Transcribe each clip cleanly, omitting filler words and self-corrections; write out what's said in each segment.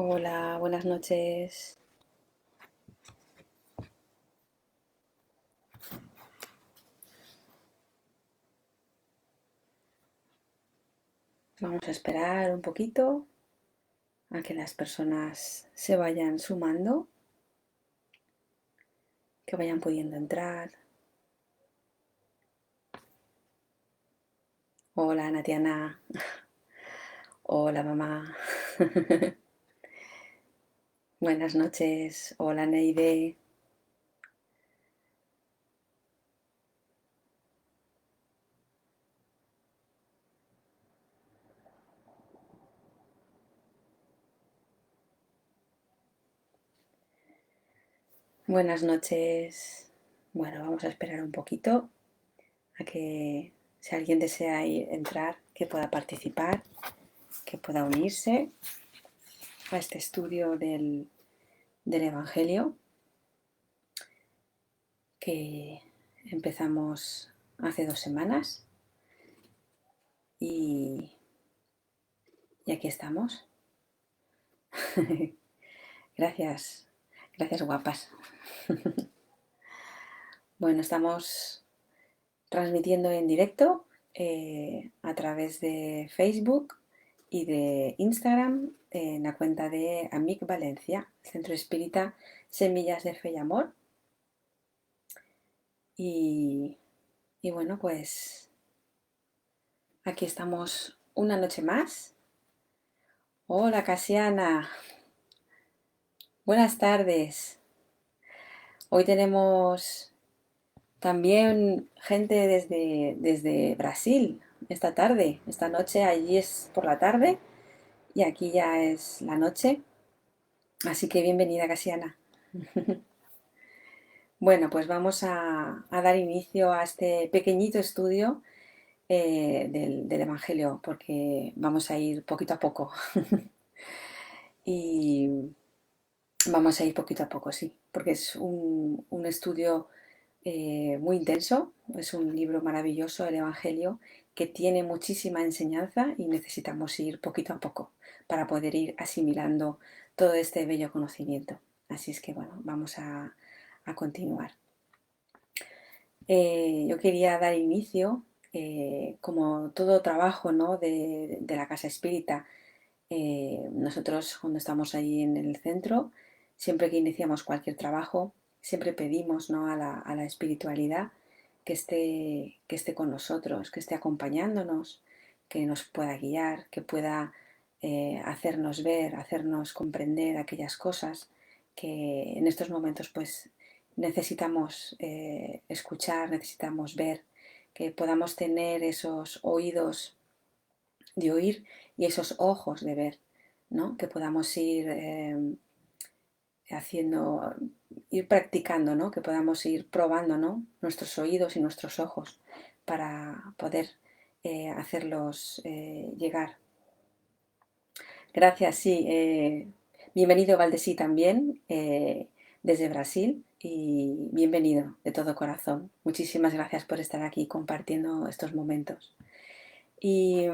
Hola, buenas noches. Vamos a esperar un poquito a que las personas se vayan sumando, que vayan pudiendo entrar. Hola, Natiana. Hola, mamá. Buenas noches. Hola, Neide. Buenas noches. Bueno, vamos a esperar un poquito a que si alguien desea entrar, que pueda participar, que pueda unirse a este estudio del Evangelio que empezamos hace 2 semanas y, y aquí estamos. Gracias, gracias guapas. Bueno, estamos transmitiendo en directo a través de Facebook y de Instagram en la cuenta de Amic Valencia, Centro Espírita Semillas de Fe y Amor. Y, y bueno, pues aquí estamos una noche más. Hola, Casiana. Buenas tardes. Hoy tenemos también gente desde Brasil esta tarde. Esta noche allí es por la tarde y aquí ya es la noche. Así que bienvenida, Casiana. Bueno, pues vamos a dar inicio a este pequeñito estudio del Evangelio, porque vamos a ir poquito a poco. Y vamos a ir poquito a poco, sí, porque es un estudio muy intenso, es un libro maravilloso, el Evangelio, que tiene muchísima enseñanza y necesitamos ir poquito a poco para poder ir asimilando todo este bello conocimiento. Así es que bueno, vamos a continuar. Yo quería dar inicio, como todo trabajo, ¿no?, de la Casa Espírita. Nosotros cuando estamos ahí en el centro, siempre que iniciamos cualquier trabajo, siempre pedimos, ¿no?, a la espiritualidad que esté con nosotros, que esté acompañándonos, que nos pueda guiar, que pueda hacernos ver, hacernos comprender aquellas cosas que en estos momentos pues necesitamos escuchar, necesitamos ver, que podamos tener esos oídos de oír y esos ojos de ver, ¿no? Que podamos ir haciendo, ir practicando, ¿no? Que podamos ir probando, ¿no?, nuestros oídos y nuestros ojos para poder hacerlos llegar. Gracias, sí. Bienvenido, Valdesí, también desde Brasil y bienvenido de todo corazón. Muchísimas gracias por estar aquí compartiendo estos momentos. Y,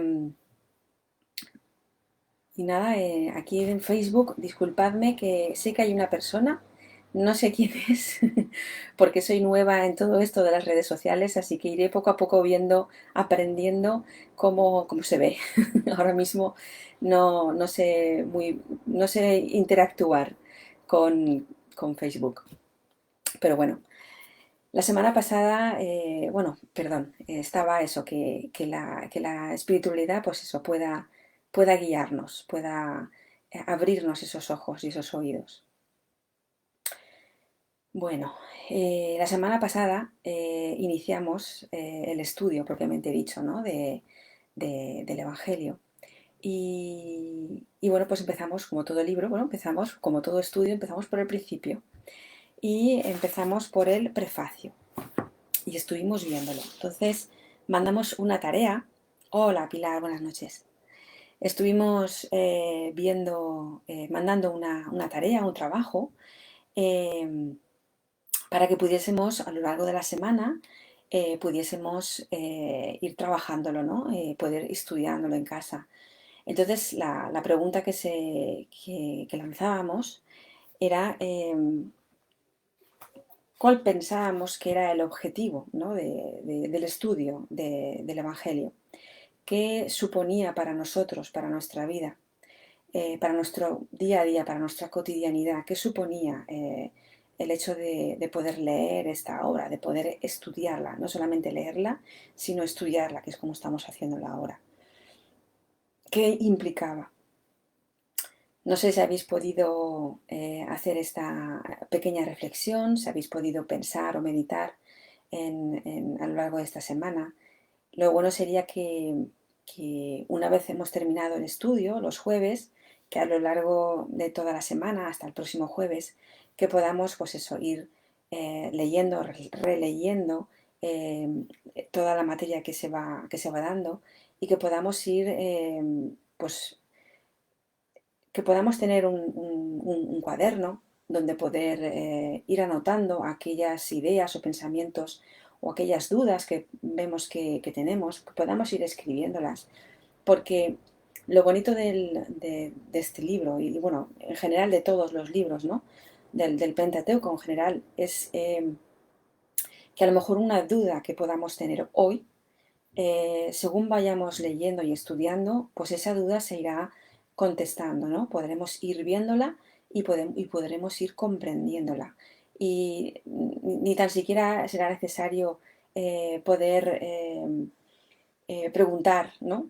y nada, aquí en Facebook, disculpadme que sé que hay una persona, no sé quién es, porque soy nueva en todo esto de las redes sociales, así que iré poco a poco viendo, aprendiendo cómo se ve. Ahora mismo no sé interactuar con Facebook. Pero bueno, la semana pasada, bueno, perdón, estaba eso, que la espiritualidad, pues eso, pueda guiarnos, pueda abrirnos esos ojos y esos oídos. Bueno, la semana pasada iniciamos el estudio propiamente dicho, ¿no?, del Evangelio. Y bueno, pues empezamos como todo libro, bueno, empezamos como todo estudio, empezamos por el principio y empezamos por el prefacio y estuvimos viéndolo. Entonces mandamos una tarea. Hola, Pilar, buenas noches. Estuvimos mandando una tarea, un trabajo, eh, para que pudiésemos a lo largo de la semana pudiésemos ir trabajándolo, ¿no? Poder estudiándolo en casa. Entonces, la pregunta que lanzábamos era cuál pensábamos que era el objetivo, ¿no? del estudio del Evangelio. ¿Qué suponía para nosotros, para nuestra vida, para nuestro día a día, para nuestra cotidianidad? ¿Qué suponía el hecho de poder leer esta obra, de poder estudiarla? No solamente leerla, sino estudiarla, que es como estamos haciéndola ahora. ¿Qué implicaba? No sé si habéis podido hacer esta pequeña reflexión, si habéis podido pensar o meditar a lo largo de esta semana. Lo bueno sería que una vez hemos terminado el estudio, los jueves, que a lo largo de toda la semana, hasta el próximo jueves, que podamos, pues eso, ir leyendo, releyendo eh, toda la materia que se va dando y que podamos ir, pues que podamos tener un cuaderno donde poder ir anotando aquellas ideas o pensamientos o aquellas dudas que vemos que tenemos, que podamos ir escribiéndolas. Porque lo bonito de este libro, y bueno, en general de todos los libros, ¿no? Del Pentateuco en general, es que a lo mejor una duda que podamos tener hoy, según vayamos leyendo y estudiando, pues esa duda se irá contestando, ¿no? Podremos ir viéndola y podremos ir comprendiéndola. Y ni tan siquiera será necesario poder preguntar, ¿no?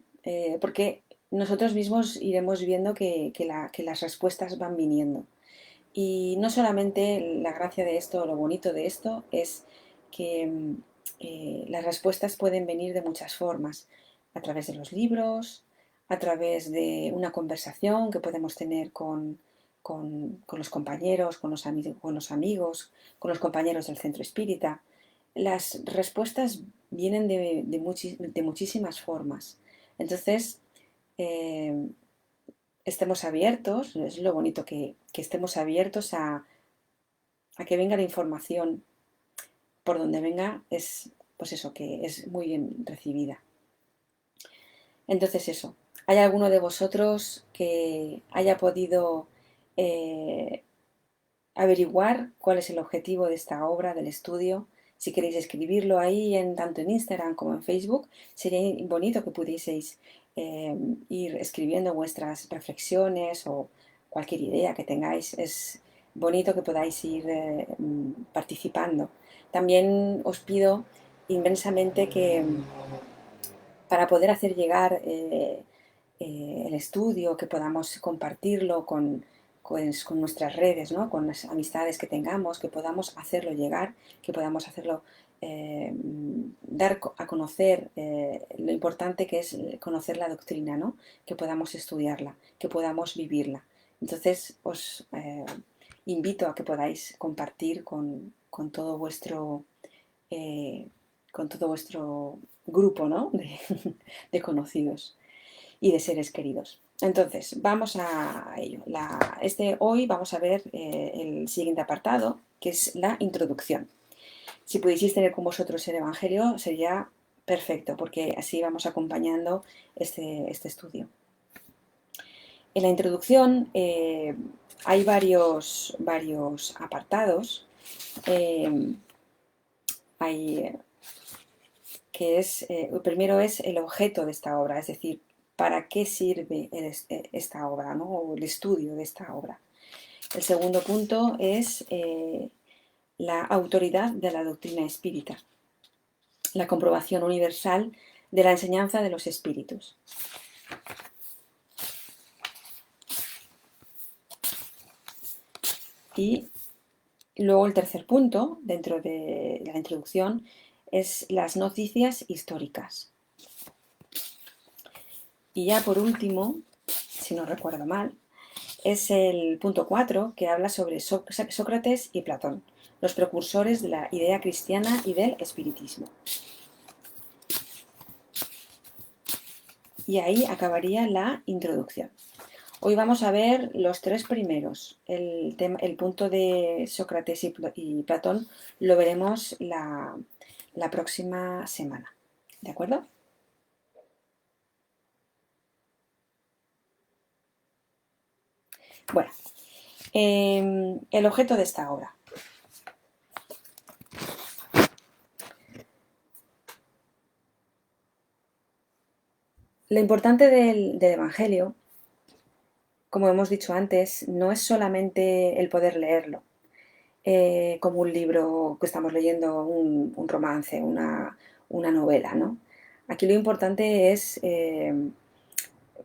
Porque nosotros mismos iremos viendo que las respuestas van viniendo. Y no solamente la gracia de esto, lo bonito de esto es que las respuestas pueden venir de muchas formas, a través de los libros, a través de una conversación que podemos tener con los compañeros, con los compañeros del centro espírita. Las respuestas vienen de muchísimas formas. Entonces, eh, estemos abiertos, es lo bonito que estemos abiertos a que venga la información por donde venga, es pues eso, que es muy bien recibida. Entonces eso, ¿hay alguno de vosotros que haya podido eh, averiguar cuál es el objetivo de esta obra, del estudio? Si queréis escribirlo ahí, tanto en Instagram como en Facebook, sería bonito que pudieseis ir escribiendo vuestras reflexiones o cualquier idea que tengáis. Es bonito que podáis ir participando. También os pido inmensamente que para poder hacer llegar el estudio, que podamos compartirlo con nuestras redes, ¿no? Con las amistades que tengamos, que podamos hacerlo llegar, que podamos hacerlo dar a conocer lo importante que es conocer la doctrina, ¿no? Que podamos estudiarla, que podamos vivirla. Entonces os invito a que podáis compartir con todo vuestro eh, con todo vuestro grupo, ¿no? de conocidos y de seres queridos. Entonces, vamos a ello. Hoy vamos a ver el siguiente apartado, que es la introducción. Si pudieseis tener con vosotros el Evangelio, sería perfecto, porque así vamos acompañando este estudio. En la introducción hay varios apartados. Hay el primero es el objeto de esta obra, es decir, para qué sirve esta obra, ¿no? O el estudio de esta obra. El segundo punto es la autoridad de la doctrina espírita, la comprobación universal de la enseñanza de los espíritus. Y luego el tercer punto, dentro de la introducción, es las noticias históricas. Y ya por último, si no recuerdo mal, es el punto 4, que habla sobre Sócrates y Platón, los precursores de la idea cristiana y del espiritismo. Y ahí acabaría la introducción. Hoy vamos a ver los tres primeros. El punto de Sócrates y Platón lo veremos la próxima semana. ¿De acuerdo? Bueno, el objeto de esta obra. Lo importante del Evangelio, como hemos dicho antes, no es solamente el poder leerlo, como un libro que estamos leyendo, un romance, una novela, ¿no? Aquí lo importante es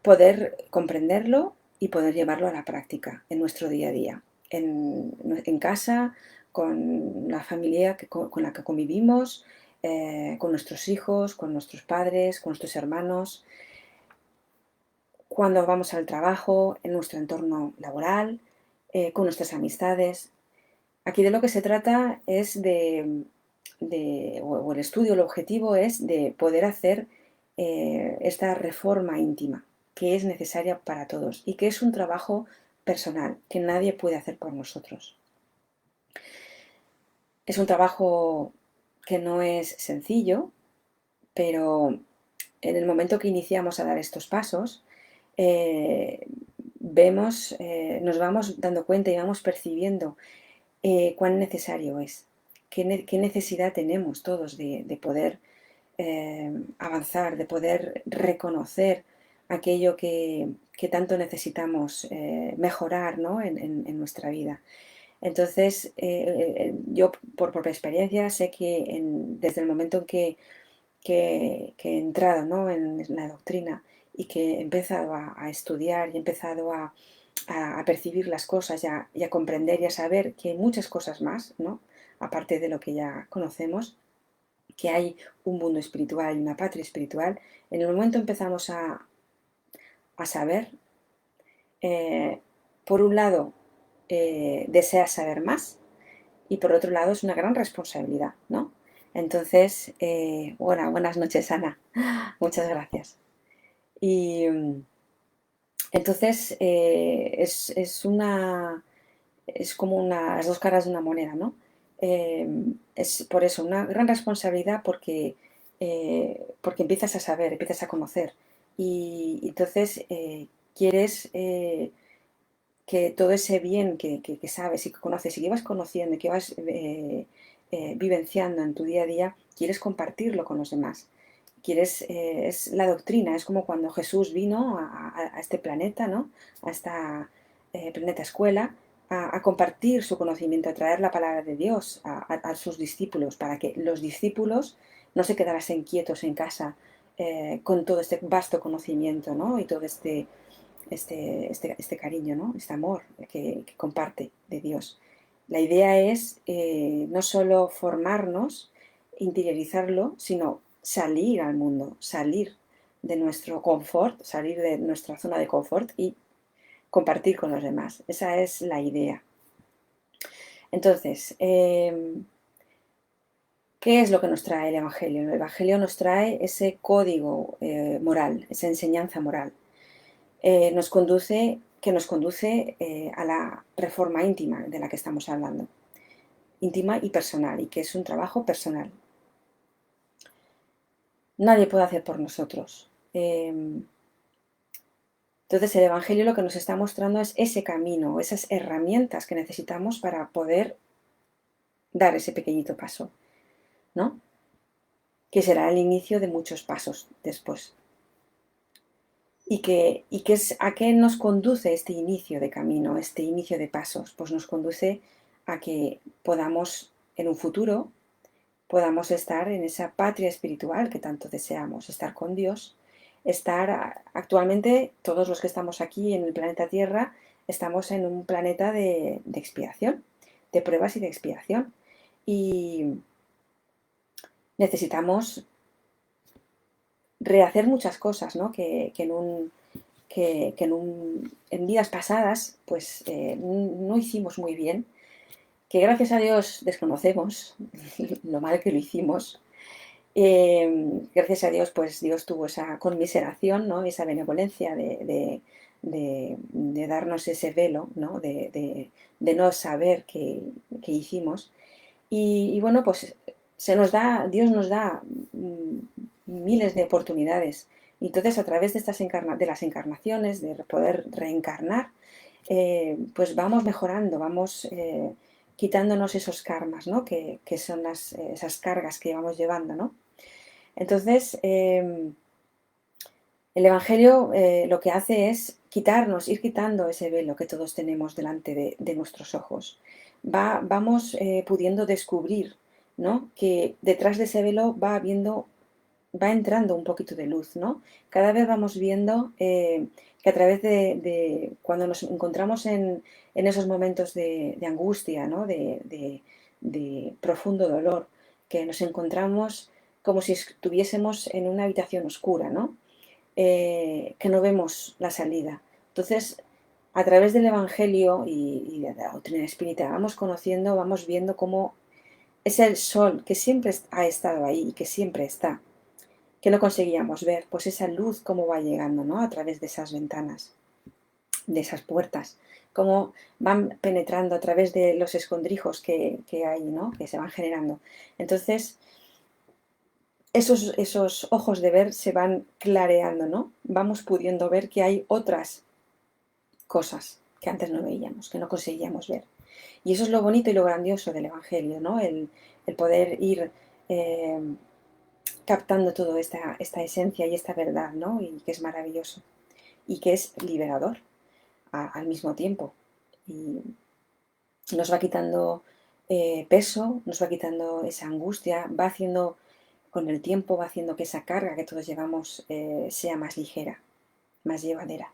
poder comprenderlo y poder llevarlo a la práctica en nuestro día a día, en casa, con la familia con la que convivimos, con nuestros hijos, con nuestros padres, con nuestros hermanos, cuando vamos al trabajo, en nuestro entorno laboral, con nuestras amistades. Aquí de lo que se trata es o el estudio, el objetivo es de poder hacer esta reforma íntima que es necesaria para todos y que es un trabajo personal que nadie puede hacer por nosotros. Es un trabajo que no es sencillo, pero en el momento que iniciamos a dar estos pasos, eh, nos vamos dando cuenta y vamos percibiendo cuán necesario es, qué necesidad tenemos todos de poder avanzar, de poder reconocer aquello que tanto necesitamos mejorar, ¿no? en nuestra vida. Entonces, yo por propia experiencia sé que desde el momento en que he entrado, ¿no? en la doctrina y que he empezado a estudiar y he empezado a percibir las cosas y a comprender y a saber que hay muchas cosas más, ¿no? Aparte de lo que ya conocemos, que hay un mundo espiritual y una patria espiritual. En el momento empezamos a saber, eh, por un lado, deseas saber más y por otro lado es una gran responsabilidad, ¿no? Entonces, buenas noches, Ana. Muchas gracias. Y entonces es como las dos caras de una moneda, ¿no? Es por eso una gran responsabilidad porque empiezas a saber, empiezas a conocer y entonces quieres que todo ese bien que sabes y que conoces y que vas conociendo y que vas vivenciando en tu día a día, quieres compartirlo con los demás. Es la doctrina, es como cuando Jesús vino a este planeta, ¿no? A esta planeta escuela, a compartir su conocimiento, a traer la palabra de Dios a sus discípulos, para que los discípulos no se quedasen quietos en casa con todo este vasto conocimiento, ¿no? Y todo este cariño, ¿no? Este amor que comparte de Dios. La idea es no solo formarnos, interiorizarlo, sino salir al mundo, salir de nuestro confort, salir de nuestra zona de confort y compartir con los demás. Esa es la idea. Entonces, ¿qué es lo que nos trae el Evangelio? El Evangelio nos trae ese código moral, esa enseñanza moral. Que nos conduce a la reforma íntima de la que estamos hablando, íntima y personal, y que es un trabajo personal. Nadie puede hacer por nosotros. Entonces el Evangelio lo que nos está mostrando es ese camino, esas herramientas que necesitamos para poder dar ese pequeñito paso, ¿no? Que será el inicio de muchos pasos después. ¿A qué nos conduce este inicio de camino, este inicio de pasos? Pues nos conduce a que podamos, en un futuro, podamos estar en esa patria espiritual que tanto deseamos, estar con Dios, actualmente todos los que estamos aquí en el planeta Tierra, estamos en un planeta de expiación, de pruebas y de expiación. Y necesitamos rehacer muchas cosas, ¿no? En vidas pasadas pues no hicimos muy bien, que gracias a Dios desconocemos lo mal que lo hicimos. Gracias a Dios pues Dios tuvo esa conmiseración, ¿no? Esa benevolencia de darnos ese velo, ¿no? De no saber qué hicimos. Y bueno, pues Dios nos da miles de oportunidades. Y entonces a través de las encarnaciones, de poder reencarnar, pues vamos mejorando, vamos quitándonos esos karmas, ¿no? Que son esas cargas que vamos llevando, ¿no? Entonces, el Evangelio lo que hace es ir quitando ese velo que todos tenemos delante de nuestros ojos. Vamos pudiendo descubrir, ¿no? Que detrás de ese velo va entrando un poquito de luz, ¿no? Cada vez vamos viendo que a través cuando nos encontramos en esos momentos de angustia, ¿no? De profundo dolor, que nos encontramos como si estuviésemos en una habitación oscura, ¿no? Que no vemos la salida. Entonces, a través del Evangelio y de la doctrina espírita, vamos conociendo, vamos viendo cómo es el sol que siempre ha estado ahí y que siempre está, que no conseguíamos ver, pues esa luz cómo va llegando, ¿no? A través de esas ventanas, de esas puertas, cómo van penetrando a través de los escondrijos que hay, ¿no? Que se van generando. Entonces, esos ojos de ver se van clareando, ¿no? Vamos pudiendo ver que hay otras cosas que antes no veíamos, que no conseguíamos ver. Y eso es lo bonito y lo grandioso del Evangelio, ¿no? El poder ir captando toda esta esencia y esta verdad, ¿no? Y que es maravilloso. Y que es liberador al mismo tiempo. Y nos va quitando peso, nos va quitando esa angustia, va haciendo, con el tiempo, va haciendo que esa carga que todos llevamos sea más ligera, más llevadera.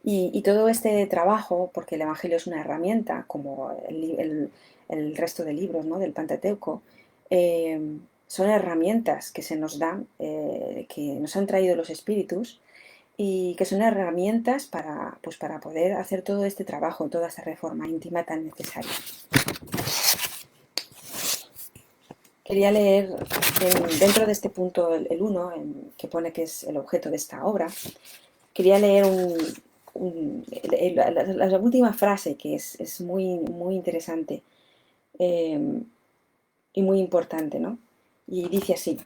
Y todo este trabajo, porque el Evangelio es una herramienta, como el resto de libros, ¿no? Del Pentateuco, eh, son herramientas que se nos dan, que nos han traído los espíritus y que son herramientas pues para poder hacer todo este trabajo, toda esta reforma íntima tan necesaria. Quería leer dentro de este punto, el 1, que pone que es el objeto de esta obra, quería leer la última frase que es muy, muy interesante y muy importante, ¿no? Y dice así: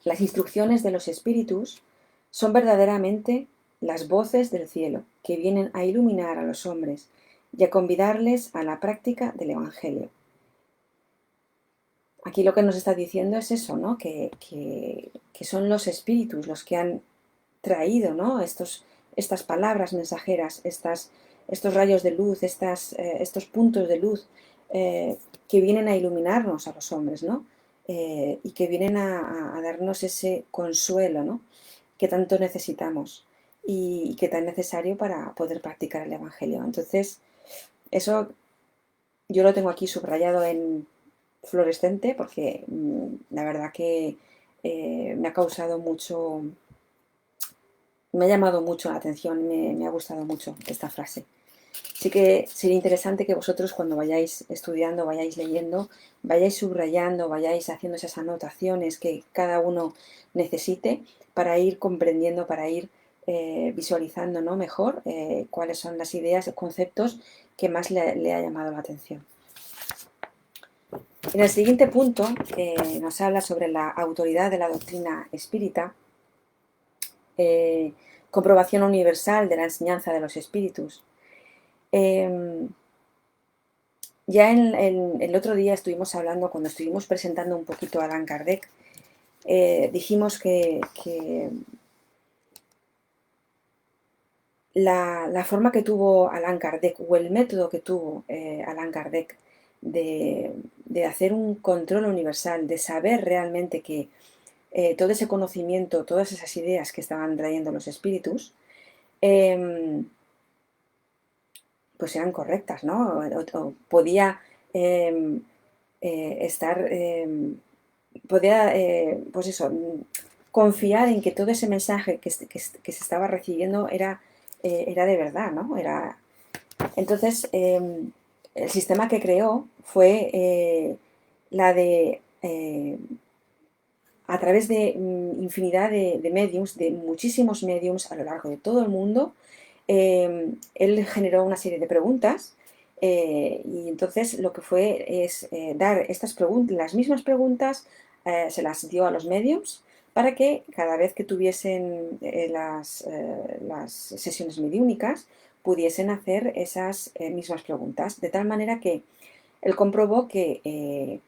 las instrucciones de los espíritus son verdaderamente las voces del cielo que vienen a iluminar a los hombres y a convidarles a la práctica del Evangelio. Aquí lo que nos está diciendo es eso, ¿no? Que son los espíritus los que han traído, ¿no? Estas palabras mensajeras, estos rayos de luz, estos puntos de luz que vienen a iluminarnos a los hombres, ¿no? Y que vienen a darnos ese consuelo, ¿no? Que tanto necesitamos y que tan necesario para poder practicar el Evangelio. Entonces, eso yo lo tengo aquí subrayado en fluorescente porque la verdad que me ha causado mucho, me ha llamado mucho la atención, me ha gustado mucho esta frase. Sí que sería interesante que vosotros cuando vayáis estudiando, vayáis leyendo, vayáis subrayando, vayáis haciendo esas anotaciones que cada uno necesite para ir comprendiendo, para ir visualizando, ¿no? Mejor cuáles son las ideas, conceptos que más le ha llamado la atención. En el siguiente punto nos habla sobre la autoridad de la doctrina espírita, comprobación universal de la enseñanza de los espíritus. Ya el otro día estuvimos hablando, cuando estuvimos presentando un poquito a Allan Kardec, dijimos que la forma que tuvo Allan Kardec, o el método que tuvo Allan Kardec de hacer un control universal, de saber realmente que todo ese conocimiento, todas esas ideas que estaban trayendo los espíritus, pues eran correctas, ¿no? O podía estar, podía, pues eso, confiar en que todo ese mensaje que se estaba recibiendo era de verdad, ¿no? Entonces, el sistema que creó fue la de, a través de infinidad de mediums, de muchísimos mediums a lo largo de todo el mundo, él generó una serie de preguntas y entonces lo que fue es dar estas preguntas, las mismas preguntas se las dio a los mediums para que cada vez que tuviesen las sesiones mediúnicas pudiesen hacer esas mismas preguntas, de tal manera que él comprobó que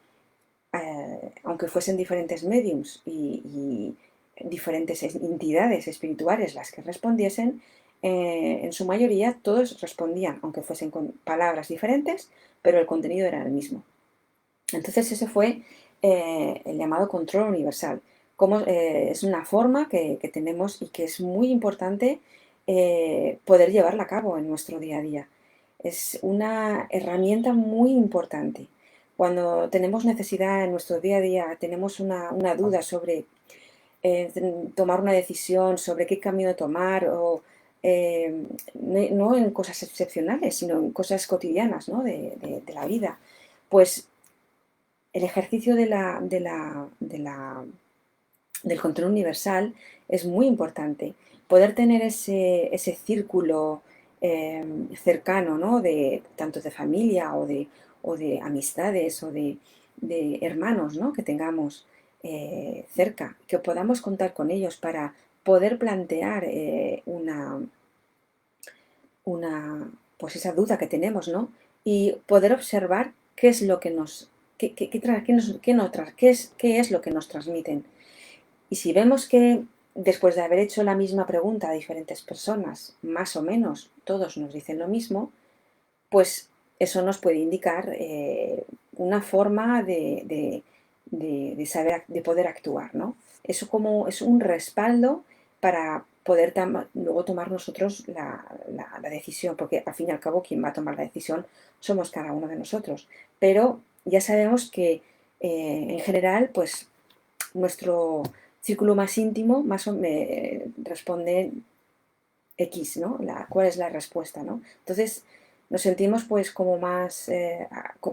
aunque fuesen diferentes mediums y diferentes entidades espirituales las que respondiesen, en su mayoría todos respondían, aunque fuesen con palabras diferentes, pero el contenido era el mismo. Entonces ese fue el llamado control universal. Como, es una forma que tenemos y que es muy importante poder llevarla a cabo en nuestro día a día. Es una herramienta muy importante. Cuando tenemos necesidad en nuestro día a día, tenemos una duda sobre tomar una decisión, sobre qué camino tomar, o no en cosas excepcionales, sino en cosas cotidianas, ¿no? de la vida, pues el ejercicio del control universal es muy importante. Poder tener ese círculo cercano, ¿no? Tanto de familia o de amistades o de hermanos, ¿no? que tengamos cerca, que podamos contar con ellos para poder plantear pues esa duda que tenemos, ¿no? Y poder observar qué es lo que nos, qué es lo que nos transmiten. Y si vemos que después de haber hecho la misma pregunta a diferentes personas, más o menos todos nos dicen lo mismo, pues eso nos puede indicar una forma de saber, de poder actuar, ¿no? Eso como es un respaldo para poder luego tomar nosotros la decisión, porque al fin y al cabo quien va a tomar la decisión somos cada uno de nosotros. Pero ya sabemos que en general, pues nuestro círculo más íntimo más responde X, ¿no? ¿Cuál es la respuesta, ¿no? Entonces nos sentimos pues como más,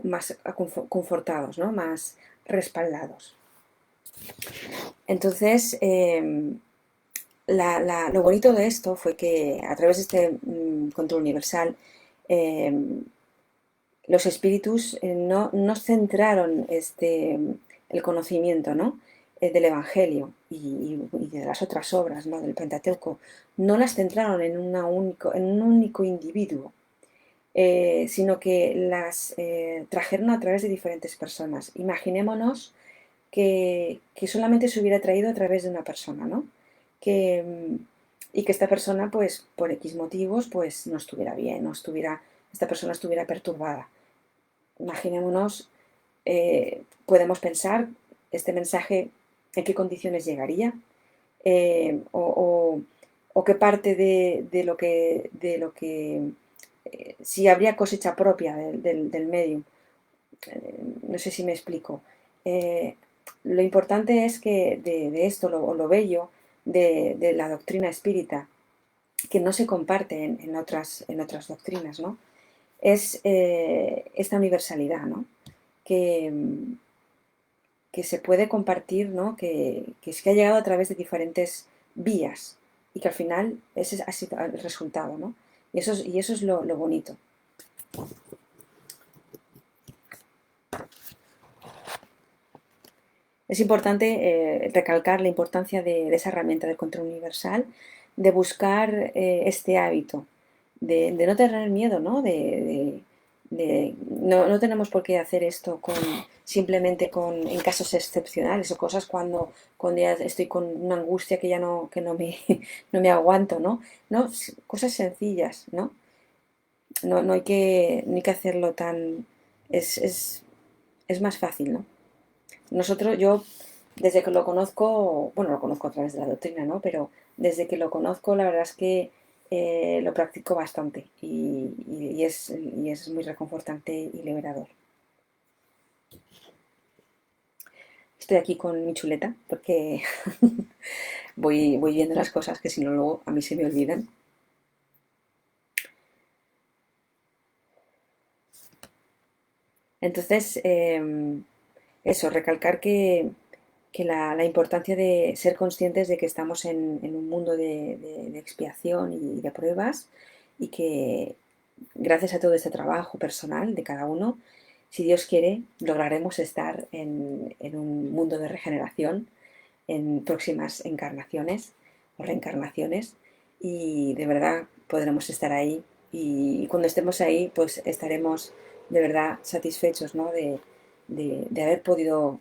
más confortados, ¿no? Más respaldados. Entonces, lo bonito de esto fue que a través de este control universal, eh, los espíritus no centraron el conocimiento, ¿no? Del Evangelio y de las otras obras, ¿no? Del Pentateuco, no las centraron en un único individuo, sino que las trajeron a través de diferentes personas. Imaginémonos que solamente se hubiera traído a través de una persona, ¿no? Que, y que esta persona, pues, por X motivos, pues, no estuviera bien, esta persona estuviera perturbada. Imaginémonos, podemos pensar este mensaje en qué condiciones llegaría, eh, o, o- o qué parte si habría cosecha propia del medium. No sé si me explico. Eh, lo importante es que de esto, lo bello de la doctrina espírita, que no se comparte en otras doctrinas, ¿no? Es esta universalidad, ¿no? Que, que se puede compartir, ¿no? Que es que ha llegado a través de diferentes vías y que al final ese ha sido el resultado, ¿no? Y eso es lo bonito. Es importante recalcar la importancia de esa herramienta del control universal, de buscar este hábito, de no tener miedo, ¿no? No tenemos por qué hacer esto simplemente en casos excepcionales o cosas cuando ya estoy con una angustia que no me aguanto, ¿no? No, cosas sencillas, ¿no? No hay que hacerlo tan... Es más fácil, ¿no? Yo, desde que lo conozco, bueno, lo conozco a través de la doctrina, ¿no? Pero desde que lo conozco, la verdad es que lo practico bastante y es muy reconfortante y liberador. Estoy aquí con mi chuleta porque voy viendo las cosas que si no luego a mí se me olvidan. Entonces, eso, recalcar que la importancia de ser conscientes de que estamos en un mundo de expiación y de pruebas y que gracias a todo este trabajo personal de cada uno, si Dios quiere, lograremos estar en un mundo de regeneración en próximas encarnaciones o reencarnaciones, y de verdad podremos estar ahí, y cuando estemos ahí pues estaremos de verdad satisfechos, ¿no? de haber podido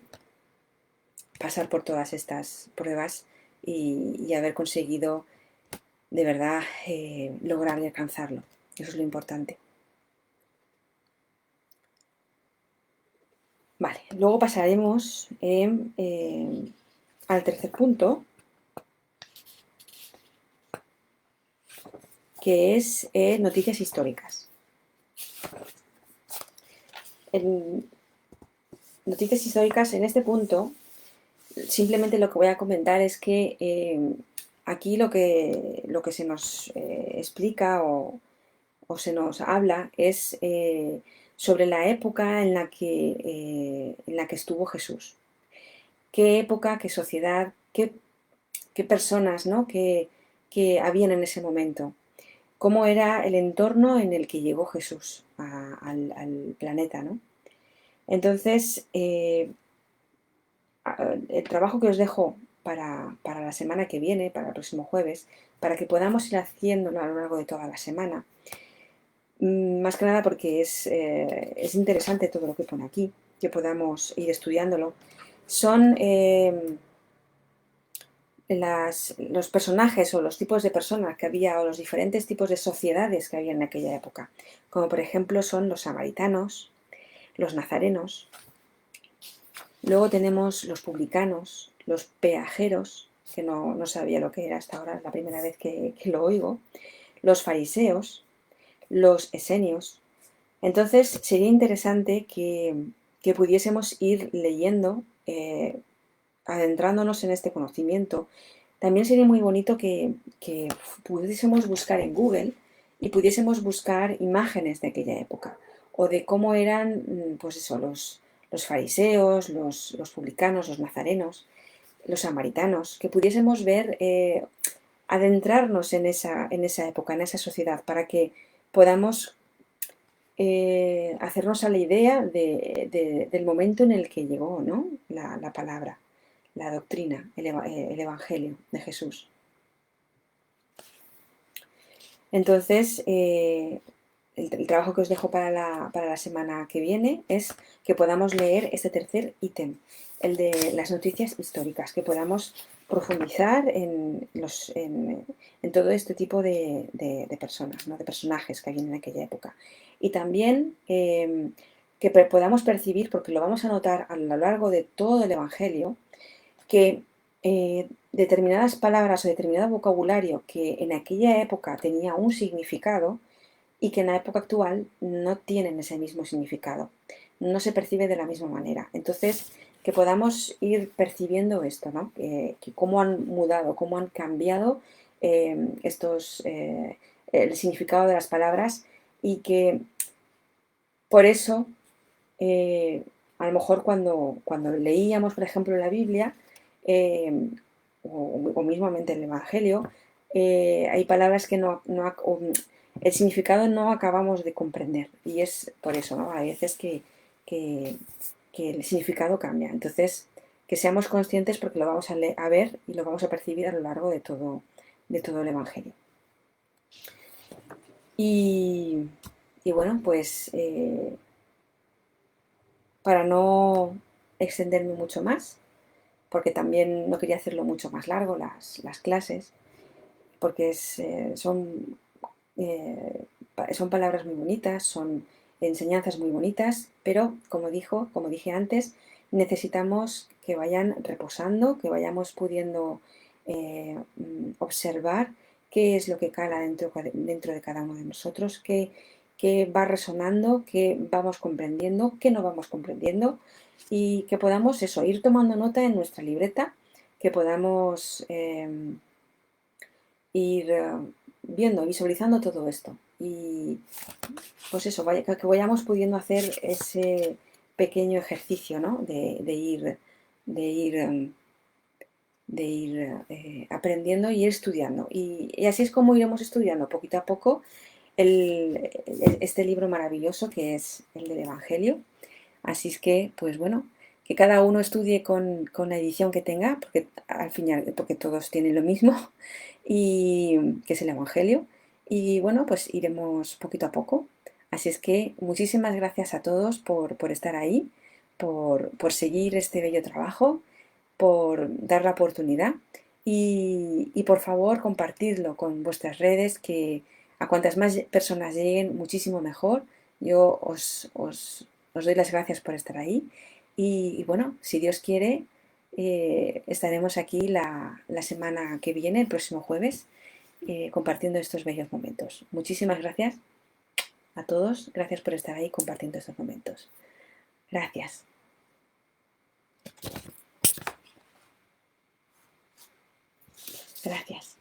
pasar por todas estas pruebas y haber conseguido de verdad lograr y alcanzarlo. Eso es lo importante. Vale, luego pasaremos al tercer punto, que es noticias históricas. En noticias históricas, en este punto, simplemente lo que voy a comentar es que aquí lo que se nos explica o se nos habla es sobre la época en la que estuvo Jesús. Qué época, qué sociedad, qué personas, ¿no? que habían en ese momento. Cómo era el entorno en el que llegó Jesús al planeta, ¿no? Entonces, el trabajo que os dejo para la semana que viene, para el próximo jueves, para que podamos ir haciéndolo a lo largo de toda la semana, más que nada porque es interesante todo lo que pone aquí, que podamos ir estudiándolo, son los personajes o los tipos de personas que había o los diferentes tipos de sociedades que había en aquella época, como por ejemplo son los samaritanos, los nazarenos, luego tenemos los publicanos, los peajeros, que no sabía lo que era hasta ahora, es la primera vez que lo oigo, los fariseos, los esenios. Entonces sería interesante que pudiésemos ir leyendo, adentrándonos en este conocimiento. También sería muy bonito que pudiésemos buscar en Google y pudiésemos buscar imágenes de aquella época o de cómo eran, pues eso, los fariseos, los publicanos, los nazarenos, los samaritanos, que pudiésemos ver, adentrarnos en esa época, en esa sociedad, para que podamos hacernos a la idea del momento en el que llegó, ¿no? la palabra, la doctrina, el Evangelio de Jesús. Entonces, el trabajo que os dejo para la semana que viene es que podamos leer este tercer ítem, el de las noticias históricas, que podamos profundizar en todo este tipo de personas, ¿no? De personajes que había en aquella época. Y también que podamos percibir, porque lo vamos a notar a lo largo de todo el Evangelio, que determinadas palabras o determinado vocabulario que en aquella época tenía un significado y que en la época actual no tienen ese mismo significado, no se percibe de la misma manera. Entonces, que podamos ir percibiendo esto, ¿no? Que cómo han mudado, cómo han cambiado el significado de las palabras, y que por eso, a lo mejor cuando leíamos, por ejemplo, la Biblia, eh, o mismamente el Evangelio, hay palabras que el significado no acabamos de comprender, y es por eso, ¿no? Hay veces que- que el significado cambia. Entonces, que seamos conscientes, porque lo vamos a ver y lo vamos a percibir a lo largo de todo el Evangelio. Y, y bueno, pues para no extenderme mucho más, porque también no quería hacerlo mucho más largo las clases, porque son palabras muy bonitas, son enseñanzas muy bonitas, pero como dije antes, necesitamos que vayan reposando, que vayamos pudiendo observar qué es lo que cala dentro de cada uno de nosotros, qué va resonando, qué vamos comprendiendo, qué no vamos comprendiendo, y que podamos eso, ir tomando nota en nuestra libreta, que podamos ir viendo, visualizando todo esto. Y pues eso, que vayamos pudiendo hacer ese pequeño ejercicio, ¿no? De ir, aprendiendo y ir estudiando. Y así es como iremos estudiando poquito a poco este libro maravilloso que es el del Evangelio. Así es que, pues bueno, que cada uno estudie con la edición que tenga, porque al final, porque todos tienen lo mismo, y que es el Evangelio. Y bueno, pues iremos poquito a poco. Así es que muchísimas gracias a todos por estar ahí, por seguir este bello trabajo, por dar la oportunidad y por favor compartidlo con vuestras redes, que a cuantas más personas lleguen, muchísimo mejor. Yo os doy las gracias por estar ahí y bueno, si Dios quiere, estaremos aquí la semana que viene, el próximo jueves, compartiendo estos bellos momentos. Muchísimas gracias a todos, gracias por estar ahí compartiendo estos momentos. Gracias. Gracias.